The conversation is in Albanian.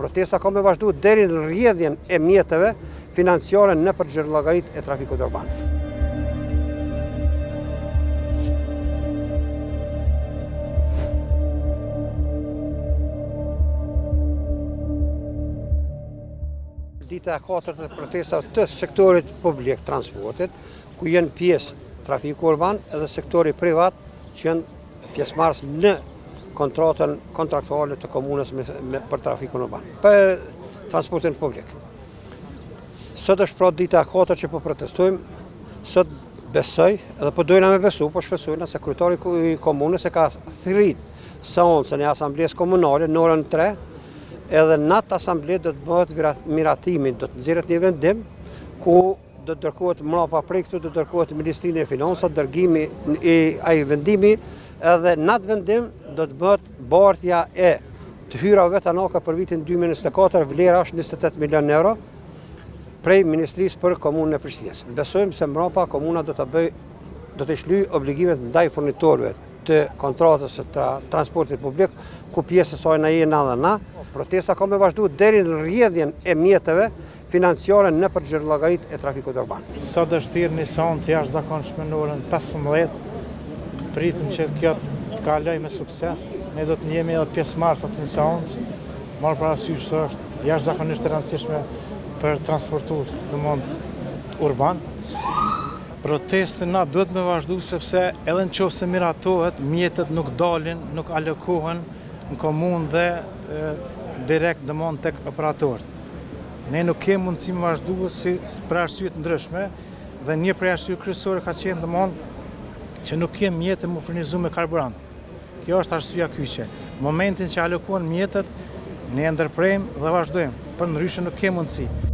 Protesta ka me vazhdu deri në rrjedhjen e mjeteve financiare nëpër xhirllogaritë e trafikut urban. Dita e 4 e protestave të sektorit publik transportit, ku janë pjesë trafiku urban edhe sektori privat që janë pjesëmarrës në kontratën kontraktuale të komunës për trafikun urban, për transportin publik. Sot është pra dita e 4 që po protestojmë, sot besoj, edhe po dojna me besu, po shpresojna se kryetari i komunës e ka thirrur seancën e asamblesë komunale në orën 3, edhe në atë asamble do të bëhet miratimi, do të nxjerrët një vendim ku do të dërkohet mbrapa prej këtu, do të dërkohet Ministrinë e Financave, dërgimi i ai vendimi, edhe në atë vendim do të bëhet bartja e të hyrave të anaka për vitin 2024, vlera është 28 milion euro prej Ministrisë për Komunën e Prishtinës. Besojmë se mbrapa komuna do të shlyejë obligimet ndaj fornitorëve të kontratës së transportit publik, ku pjesë e saj na jemi edhe na. Protesta ka me vazhdu deri në rrjedhjen e mjeteve financiare nëpër xhirllogaritë e trafikut urban. Sot është thirrur një seancë jashtëzakonshme në orën 15. Pritim që kjo të kaloj me sukses. Ne do të jemi edhe pjesëmarrës atë një seancë, marrë parasysh se është jashtëzakonisht e rëndësishme për transportues urban. Protestën na duhet me vazhdu sepse edhe nëse miratohet, mjetet nuk dalin, nuk alokohen në komunë dhe direkt dëmon tek operatorët. Ne nuk kemi mundësi me vazhdu si për arsye të ndryshme dhe një prej arsye kryesore ka qenë dëmon që nuk kemi mjete më furnizu me karburant. Kjo është arsyeja kyçe. Momentin që alokohen mjetet, ne ndërprejmë dhe vazhdojmë, për ndryshe nuk kemi mundësi.